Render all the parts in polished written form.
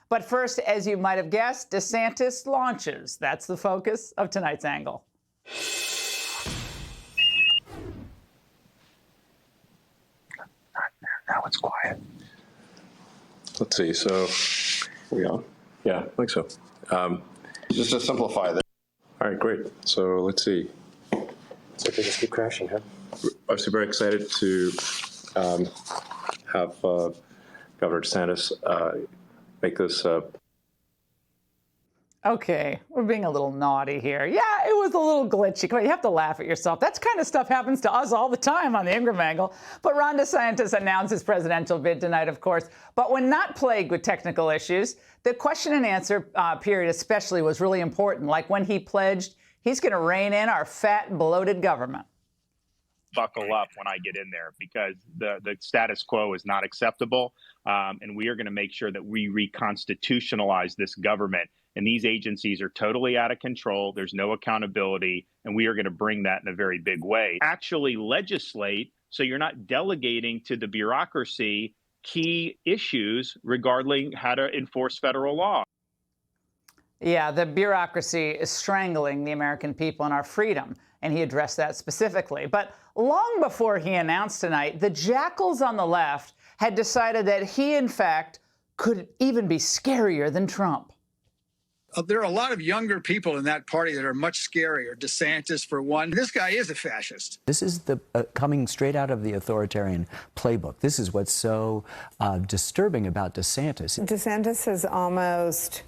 But first, as you might have guessed, DeSantis launches. That's the focus of tonight's Angle. Now it's quiet. Let's see. So, we on? Yeah, I think so. Just to simplify this. All right, great. So let's see. So they just keep crashing, huh? Obviously, very excited to have Governor DeSantis make this. Okay, we're being a little naughty here. Yeah, it was a little glitchy. Come on, you have to laugh at yourself. That kind of stuff happens to us all the time on the Ingraham Angle. But Ron DeSantis announced his presidential bid tonight, of course. But when not plagued with technical issues, the question and answer period especially was really important, like when he pledged he's going to rein in our fat, bloated government. Buckle up when I get in there, because the status quo is not acceptable. And we are going to make sure that we reconstitutionalize this government. And these agencies are totally out of control. There's no accountability. And we are going to bring that in a very big way. Actually legislate so you're not delegating to the bureaucracy key issues regarding how to enforce federal law. Yeah, the bureaucracy is strangling the American people and our freedom. And he addressed that specifically. But long before he announced tonight, the jackals on the left had decided that he, in fact, could even be scarier than Trump. There are a lot of younger people in that party that are much scarier. DeSantis, for one. This guy is a fascist. This is the coming straight out of the authoritarian playbook. This is what's so disturbing about DeSantis. DeSantis has almost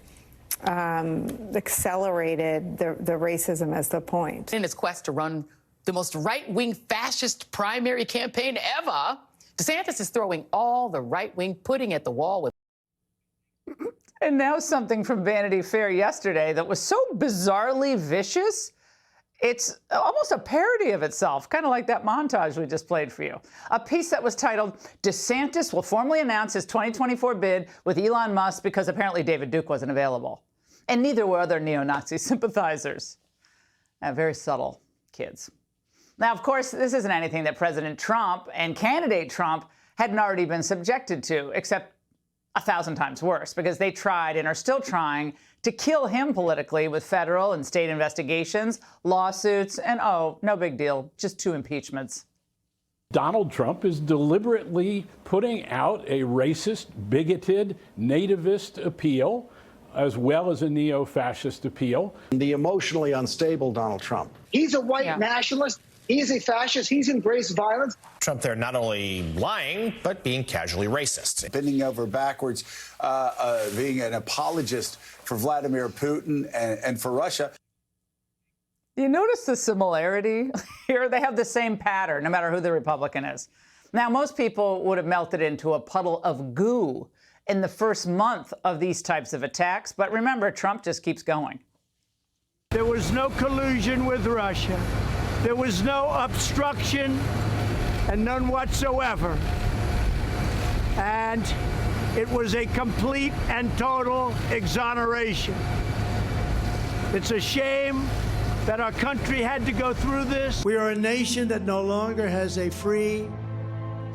accelerated the racism as the point. In his quest to run the most right-wing fascist primary campaign ever, DeSantis is throwing all the right-wing pudding at the wall with. And now something from Vanity Fair yesterday that was so bizarrely vicious, it's almost a parody of itself, kind of like that montage we just played for you. A piece that was titled, DeSantis will formally announce his 2024 bid with Elon Musk because apparently David Duke wasn't available. And neither were other neo-Nazi sympathizers. Very subtle kids. Now, of course, this isn't anything that President Trump and candidate Trump hadn't already been subjected to, except 1,000 times worse, because they tried and are still trying to kill him politically with federal and state investigations, lawsuits, and oh, no big deal, just 2 impeachments. Donald Trump is deliberately putting out a racist, bigoted, nativist appeal, as well as a neo-fascist appeal. The emotionally unstable Donald Trump. He's a white nationalist. He's a fascist. He's embraced violence. Trump there not only lying, but being casually racist. Bending over backwards, being an apologist for Vladimir Putin and for Russia. You notice the similarity here? They have the same pattern, no matter who the Republican is. Now, most people would have melted into a puddle of goo in the first month of these types of attacks. But remember, Trump just keeps going. There was no collusion with Russia. There was no obstruction, and none whatsoever. And it was a complete and total exoneration. It's a shame that our country had to go through this. We are a nation that no longer has a free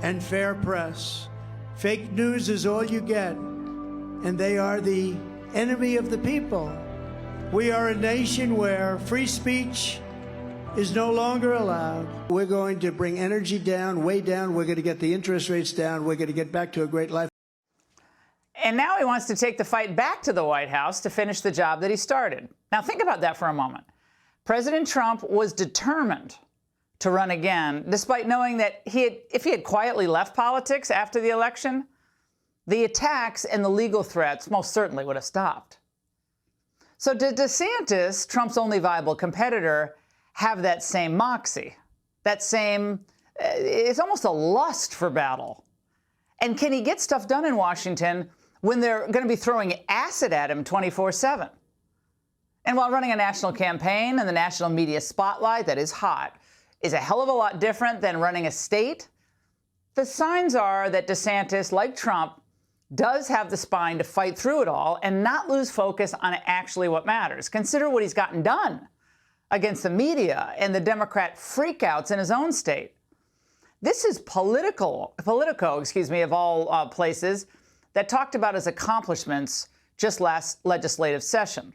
and fair press. Fake news is all you get, and they are the enemy of the people. We are a nation where free speech is no longer allowed. We're going to bring energy down, way down. We're going to get the interest rates down. We're going to get back to a great life. And now he wants to take the fight back to the White House to finish the job that he started. Now think about that for a moment. President Trump was determined to run again, despite knowing that if he had quietly left politics after the election, the attacks and the legal threats most certainly would have stopped. So did DeSantis, Trump's only viable competitor, have that same moxie, that same, it's almost a lust for battle? And can he get stuff done in Washington when they're going to be throwing acid at him 24/7? And while running a national campaign in the national media spotlight that is hot is a hell of a lot different than running a state, the signs are that DeSantis, like Trump, does have the spine to fight through it all and not lose focus on actually what matters. Consider what he's gotten done against the media and the Democrat freakouts in his own state. This is Politico, of all places, that talked about his accomplishments just last legislative session.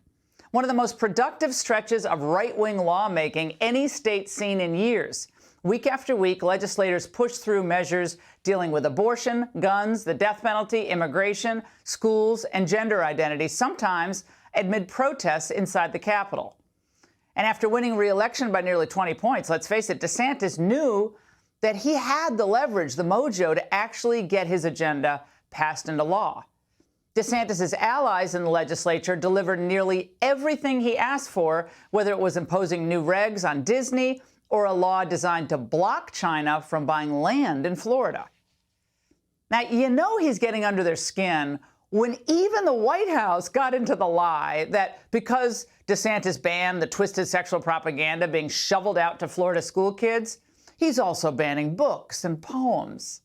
One of the most productive stretches of right-wing lawmaking any state's seen in years. Week after week, legislators push through measures dealing with abortion, guns, the death penalty, immigration, schools, and gender identity, sometimes amid protests inside the Capitol. And after winning re-election by nearly 20 points, let's face it, DeSantis knew that he had the leverage, the mojo, to actually get his agenda passed into law. DeSantis' allies in the legislature delivered nearly everything he asked for, whether it was imposing new regs on Disney or a law designed to block China from buying land in Florida. Now, you know he's getting under their skin when even the White House got into the lie that because DeSantis banned the twisted sexual propaganda being shoveled out to Florida school kids, he's also banning books and poems.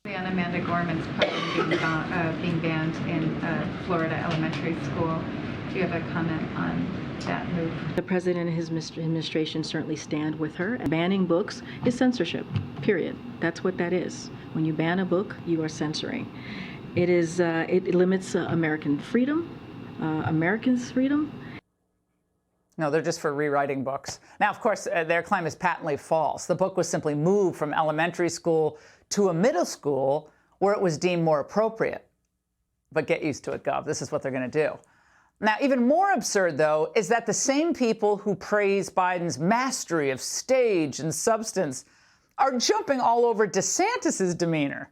On Amanda Gorman's poem being banned in Florida elementary school, do you have a comment on that move? The president and his administration certainly stand with her. Banning books is censorship, period. That's what that is. When you ban a book, you are censoring. It limits American freedom, Americans' freedom. No, they're just for rewriting books. Now, of course, their claim is patently false. The book was simply moved from elementary school to a middle school where it was deemed more appropriate. But get used to it, Gov. This is what they're going to do. Now, even more absurd, though, is that the same people who praise Biden's mastery of stage and substance are jumping all over DeSantis' demeanor.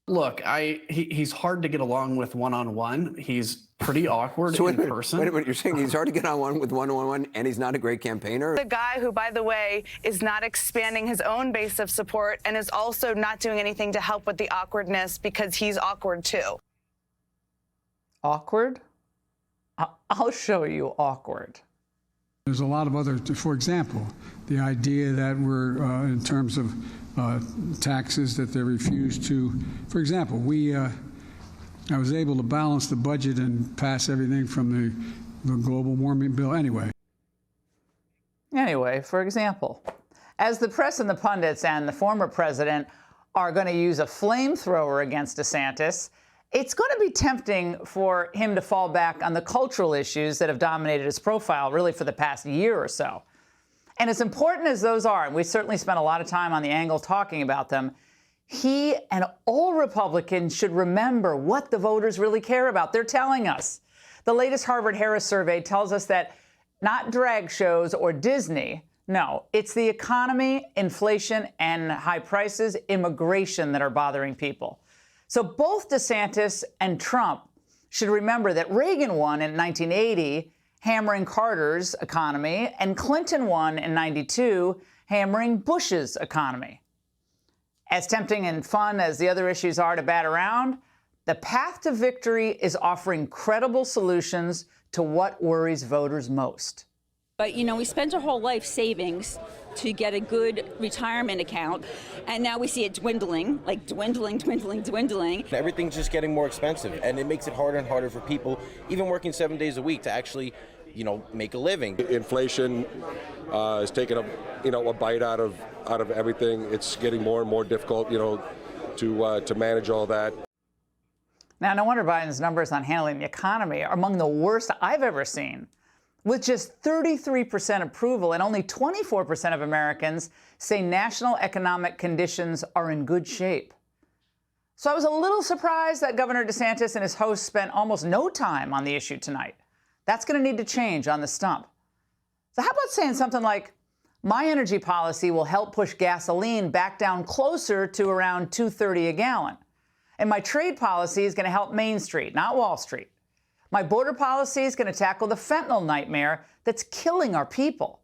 Look, he's hard to get along with one-on-one. He's pretty awkward in person. Wait a minute, you're saying he's hard to get on with one-on-one and he's not a great campaigner? The guy who, by the way, is not expanding his own base of support and is also not doing anything to help with the awkwardness because he's awkward too. Awkward? I'll show you awkward. There's a lot of other, for example, the idea that we're, in terms of taxes, that they refuse to, for example, I was able to balance the budget and pass everything from the global warming bill anyway. Anyway, for example, as the press and the pundits and the former president are going to use a flamethrower against DeSantis, it's going to be tempting for him to fall back on the cultural issues that have dominated his profile really for the past year or so. And as important as those are, and we certainly spent a lot of time on the Angle talking about them, he and all Republicans should remember what the voters really care about. They're telling us. The latest Harvard-Harris survey tells us that not drag shows or Disney, no, it's the economy, inflation, and high prices, immigration that are bothering people. So both DeSantis and Trump should remember that Reagan won in 1980, hammering Carter's economy, and Clinton won in 92, hammering Bush's economy. As tempting and fun as the other issues are to bat around, the path to victory is offering credible solutions to what worries voters most. But, you know, we spent our whole life savings to get a good retirement account, and now we see it dwindling, like dwindling. Everything's just getting more expensive, and it makes it harder and harder for people, even working 7 days a week, to actually, you know, make a living. Inflation is taking a bite out of everything. It's getting more and more difficult, to manage all that. Now, no wonder Biden's numbers on handling the economy are among the worst I've ever seen. With just 33% approval and only 24% of Americans say national economic conditions are in good shape. So I was a little surprised that Governor DeSantis and his host spent almost no time on the issue tonight. That's going to need to change on the stump. So how about saying something like, my energy policy will help push gasoline back down closer to around $2.30 a gallon. And my trade policy is going to help Main Street, not Wall Street. My border policy is going to tackle the fentanyl nightmare that's killing our people.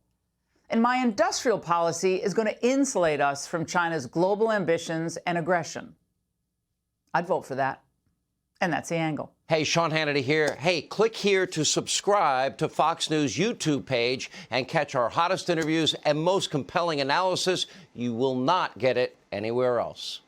And my industrial policy is going to insulate us from China's global ambitions and aggression. I'd vote for that. And that's The Angle. Hey, Sean Hannity here. Hey, click here to subscribe to Fox News YouTube page and catch our hottest interviews and most compelling analysis. You will not get it anywhere else.